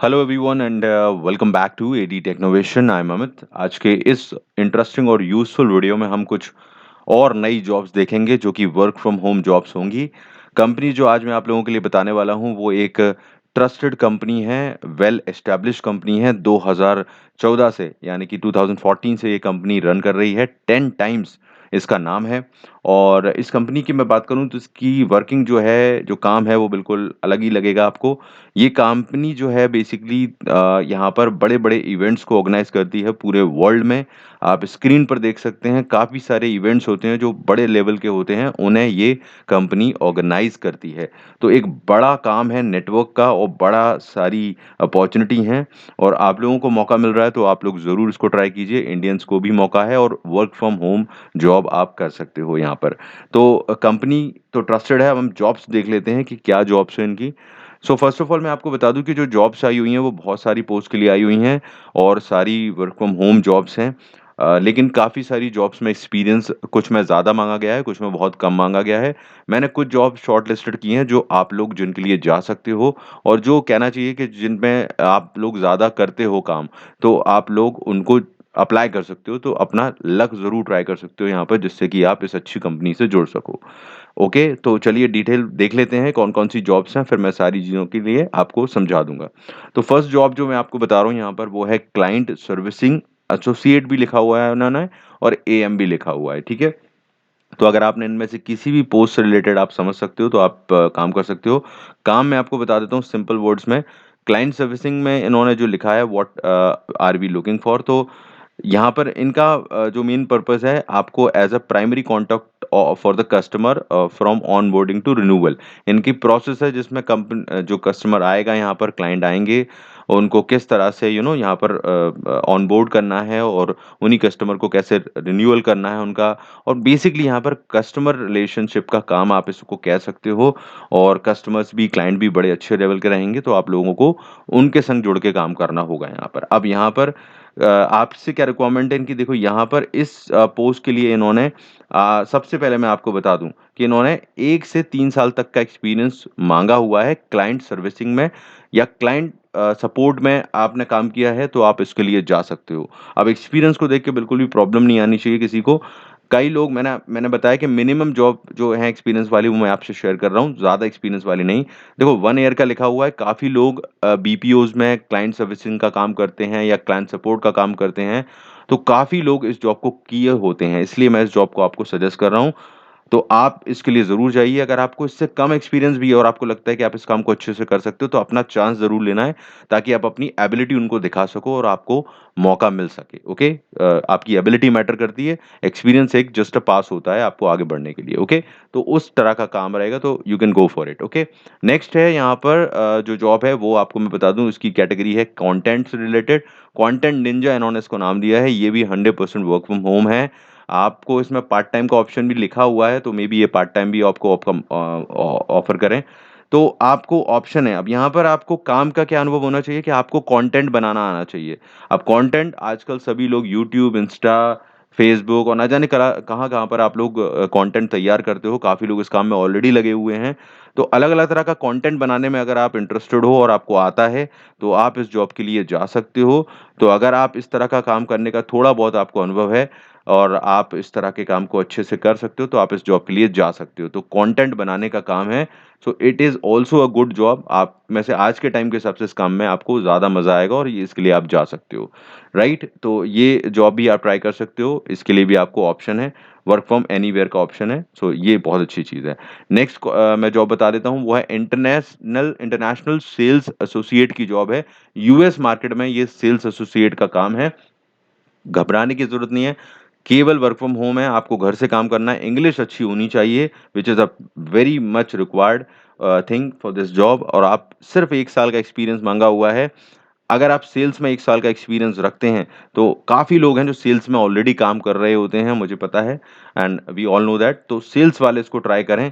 Hello everyone and welcome back to AD Technovation. I am Amit. आज के इस interesting और यूजफुल वीडियो में हम कुछ और नई जॉब्स देखेंगे जो कि वर्क फ्रॉम होम जॉब्स होंगी। कंपनी जो आज मैं आप लोगों के लिए बताने वाला हूं वो एक ट्रस्टेड कंपनी है, वेल एस्टेब्लिश कंपनी है। 2014 से यानी कि 2014 से ये कंपनी रन कर रही है। 10 टाइम्स इसका नाम है। और इस कंपनी की मैं बात करूं तो इसकी वर्किंग जो है, जो काम है, वो बिल्कुल अलग ही लगेगा आपको। ये कंपनी जो है बेसिकली यहाँ पर बड़े बड़े इवेंट्स को ऑर्गेनाइज करती है पूरे वर्ल्ड में। आप स्क्रीन पर देख सकते हैं काफ़ी सारे इवेंट्स होते हैं जो बड़े लेवल के होते हैं, उन्हें ये कंपनी ऑर्गेनाइज करती है। तो एक बड़ा काम है नेटवर्क का और बड़ा सारी अपॉर्चुनिटी हैं। और आप लोगों को मौका मिल रहा है तो आप लोग ज़रूर इसको ट्राई कीजिए। इंडियंस को भी मौका है और वर्क फ्रॉम होम जॉब आप कर सकते हो यहाँ पर। तो कंपनी तो ट्रस्टेड है। अब हम जॉब्स देख लेते हैं कि क्या जॉब्स हैं इनकी। सो फर्स्ट ऑफ ऑल मैं आपको बता दूं कि जो जॉब्स आई हुई हैं वो बहुत सारी पोस्ट के लिए आई हुई हैं और सारी वर्क फ्रॉम होम जॉब्स हैं। लेकिन काफ़ी सारी जॉब्स में एक्सपीरियंस कुछ में ज़्यादा मांगा गया है, कुछ में बहुत कम मांगा गया है। मैंने कुछ जॉब शॉर्ट लिस्टेड की हैं जो आप लोग जिनके लिए जा सकते हो और जो कहना चाहिए कि जिनमें आप लोग ज़्यादा करते हो काम, तो आप लोग उनको अप्लाई कर सकते हो। तो अपना लक ज़रूर ट्राई कर सकते हो यहाँ पर, जिससे कि आप इस अच्छी कंपनी से जुड़ सको। ओके, तो चलिए डिटेल देख लेते हैं कौन कौन सी जॉब्स हैं, फिर मैं सारी चीज़ों के लिए आपको समझा दूंगा। तो फर्स्ट जॉब जो मैं आपको बता रहा हूँ यहाँ पर वो है क्लाइंट सर्विसिंग एसोसिएट, भी लिखा हुआ है उन्होंने और एएम भी लिखा हुआ है। ठीक है, तो अगर आपने इनमें से किसी भी पोस्ट से रिलेटेड आप समझ सकते हो तो आप काम कर सकते हो। काम मैं आपको बता देता हूँ सिंपल वर्ड्स में। क्लाइंट सर्विसिंग में इन्होंने जो लिखा है, what are we looking for, तो यहाँ पर इनका जो मेन पर्पस है, आपको as a primary contact for the customer from onboarding to renewal. इनकी प्रोसेस है जिसमें कंपनी जो कस्टमर आएगा यहाँ पर, क्लाइंट आएंगे, उनको किस तरह से यहाँ पर ऑन बोर्ड करना है और उन्हीं कस्टमर को कैसे रिन्यूअल करना है उनका। और बेसिकली यहाँ पर कस्टमर रिलेशनशिप का काम आप इसको कह सकते हो। और कस्टमर्स भी, क्लाइंट भी बड़े अच्छे लेवल के रहेंगे, तो आप लोगों को उनके संग जुड़ के काम करना होगा यहाँ पर। अब यहाँ पर आपसे क्या रिक्वायरमेंट है इनकी, देखो यहाँ पर इस पोस्ट के लिए इन्होंने सबसे पहले मैं आपको बता दूं कि इन्होंने 1 से 3 साल तक का एक्सपीरियंस मांगा हुआ है क्लाइंट सर्विसिंग में या क्लाइंट सपोर्ट में। आपने काम किया है तो आप इसके लिए जा सकते हो। अब एक्सपीरियंस को देख के बिल्कुल भी प्रॉब्लम नहीं आनी चाहिए किसी को। कई लोग, मैंने मैंने बताया कि मिनिमम जॉब जो है एक्सपीरियंस वाली, वो मैं आपसे शेयर कर रहा हूँ, ज़्यादा एक्सपीरियंस वाली नहीं। देखो 1 ईयर का लिखा हुआ है। काफ़ी लोग बीपीओज में क्लाइंट सर्विसिंग का काम करते हैं या क्लाइंट सपोर्ट का काम करते हैं, तो काफ़ी लोग इस जॉब को किए होते हैं, इसलिए मैं इस जॉब को आपको सजेस्ट कर रहा हूँ। तो आप इसके लिए ज़रूर जाइए। अगर आपको इससे कम एक्सपीरियंस भी है और आपको लगता है कि आप इस काम को अच्छे से कर सकते हो, तो अपना चांस ज़रूर लेना है, ताकि आप अपनी एबिलिटी उनको दिखा सको और आपको मौका मिल सके। ओके? आपकी एबिलिटी मैटर करती है, एक्सपीरियंस एक जस्ट अ पास होता है आपको आगे बढ़ने के लिए। ओके? तो उस तरह का काम रहेगा, तो you can go for it. Okay? Next है यहाँ पर जो जॉब है वो आपको मैं बता दूँ, इसकी कैटेगरी है कंटेंट से रिलेटेड। कंटेंट निंजा इन्होंने इसको नाम दिया है। ये भी 100% वर्क फ्रॉम होम है। आपको इसमें पार्ट टाइम का ऑप्शन भी लिखा हुआ है, तो मे बी ये पार्ट टाइम भी आपको ऑफर करें। तो आपको ऑप्शन है। अब यहाँ पर आपको काम का क्या अनुभव होना चाहिए कि आपको कंटेंट बनाना आना चाहिए। अब कंटेंट आजकल सभी लोग यूट्यूब, इंस्टा, फेसबुक और ना जाने कहाँ कहाँ पर आप लोग कंटेंट तैयार करते हो। काफ़ी लोग इस काम में ऑलरेडी लगे हुए हैं। तो अलग अलग तरह का कंटेंट बनाने में अगर आप इंटरेस्टेड हो और आपको आता है, तो आप इस जॉब के लिए जा सकते हो। तो अगर आप इस तरह का काम करने का थोड़ा बहुत आपको अनुभव है और आप इस तरह के काम को अच्छे से कर सकते हो, तो आप इस जॉब के लिए जा सकते हो। तो कंटेंट बनाने का काम है। So it is also a good job. आप में से आज के टाइम के हिसाब से इस काम में आपको ज़्यादा मज़ा आएगा और ये इसके लिए आप जा सकते हो। राइट? तो ये जॉब भी आप ट्राई कर सकते हो। इसके लिए भी आपको ऑप्शन है, वर्क फ्रॉम एनीवेयर का ऑप्शन है। सो ये बहुत अच्छी चीज़ है। नेक्स्ट मैं जॉब बता देता हूँ, वो है इंटरनेशनल इंटरनेशनल सेल्स एसोसिएट की जॉब है। यूएस मार्केट में ये सेल्स एसोसिएट का काम है। घबराने की ज़रूरत नहीं है, केवल वर्क फ्रॉम होम है, आपको घर से काम करना है। इंग्लिश अच्छी होनी चाहिए, which is a very much required thing for this job. और आप सिर्फ़ 1 साल का एक्सपीरियंस माँगा हुआ है। अगर आप सेल्स में 1 साल का एक्सपीरियंस रखते हैं, तो काफ़ी लोग हैं जो सेल्स में ऑलरेडी काम कर रहे होते हैं, मुझे पता है, and we all know that. तो सेल्स वाले इसको ट्राई करें।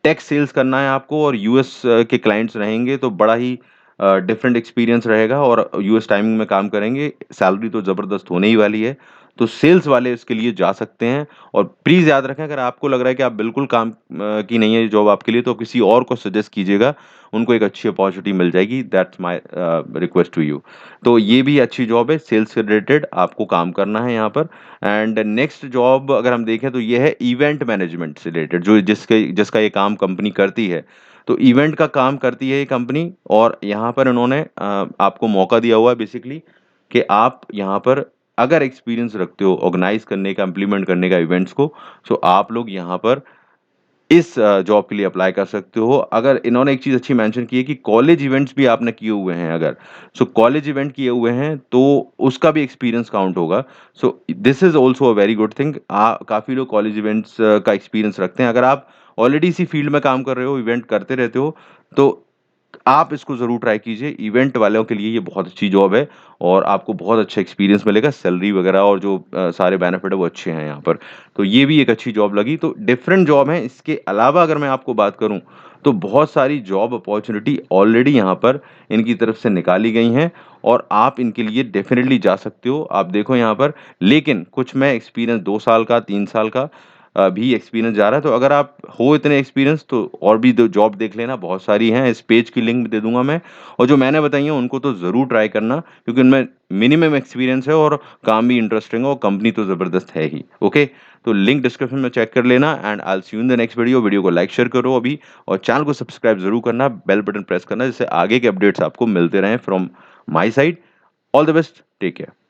टेक सेल्स करना है आपको और यूएस के क्लाइंट्स रहेंगे, तो बड़ा ही डिफरेंट एक्सपीरियंस रहेगा और यूएस टाइमिंग में काम करेंगे। सैलरी तो ज़बरदस्त होने ही वाली है। तो सेल्स वाले इसके लिए जा सकते हैं। और प्लीज़ याद रखें, अगर आपको लग रहा है कि आप बिल्कुल काम की नहीं है ये जॉब आपके लिए, तो किसी और को सजेस्ट कीजिएगा, उनको एक अच्छी अपॉर्चुनिटी मिल जाएगी। That's my request to you. तो ये भी अच्छी जॉब है, सेल्स से रिलेटेड आपको काम करना है यहाँ पर। एंड नेक्स्ट जॉब अगर हम देखें तो ये है इवेंट मैनेजमेंट से रिलेटेड, जो जिसका ये काम कंपनी करती है। तो इवेंट का काम करती है ये कंपनी, और यहाँ पर इन्होंने आपको मौका दिया हुआ है बेसिकली कि आप यहाँ पर अगर एक्सपीरियंस रखते हो ऑर्गेनाइज करने का, इम्प्लीमेंट करने का इवेंट्स को, सो आप लोग यहाँ पर इस जॉब के लिए अप्लाई कर सकते हो। अगर इन्होंने एक चीज़ अच्छी मेंशन की है कि कॉलेज इवेंट्स भी आपने किए हुए हैं अगर, सो कॉलेज इवेंट किए हुए हैं तो उसका भी एक्सपीरियंस काउंट होगा। So this is also a very good thing. काफ़ी लोग कॉलेज इवेंट्स का एक्सपीरियंस रखते हैं। अगर आप ऑलरेडी इसी फील्ड में काम कर रहे हो, इवेंट करते रहते हो, तो आप इसको ज़रूर ट्राई कीजिए। इवेंट वालों के लिए ये बहुत अच्छी जॉब है और आपको बहुत अच्छा एक्सपीरियंस मिलेगा, सैलरी वगैरह और जो सारे बेनिफिट है वो अच्छे हैं यहाँ पर। तो ये भी एक अच्छी जॉब लगी। तो डिफरेंट जॉब हैं। इसके अलावा अगर मैं आपको बात करूँ, तो बहुत सारी जॉब अपॉर्च्युनिटी ऑलरेडी यहाँ पर इनकी तरफ से निकाली गई हैं और आप इनके लिए डेफ़िनिटली जा सकते हो। आप देखो यहाँ पर, लेकिन कुछ में एक्सपीरियंस 2 साल का, 3 साल का भी एक्सपीरियंस जा रहा है। तो अगर आप हो इतने एक्सपीरियंस, तो और भी दो जॉब देख लेना, बहुत सारी हैं। इस पेज की लिंक दे दूँगा मैं, और जो मैंने बताई हैं उनको तो ज़रूर ट्राई करना, क्योंकि उनमें मिनिमम एक्सपीरियंस है और काम भी इंटरेस्टिंग है और कंपनी तो ज़बरदस्त है ही। ओके? तो लिंक डिस्क्रिप्शन में चेक कर लेना and I will see you in the next video. Video को लाइक शेयर करो अभी, और चैनल को सब्सक्राइब ज़रूर करना, बेल बटन प्रेस करना, जिससे आगे के अपडेट्स आपको मिलते रहें from my side. All the best, take care.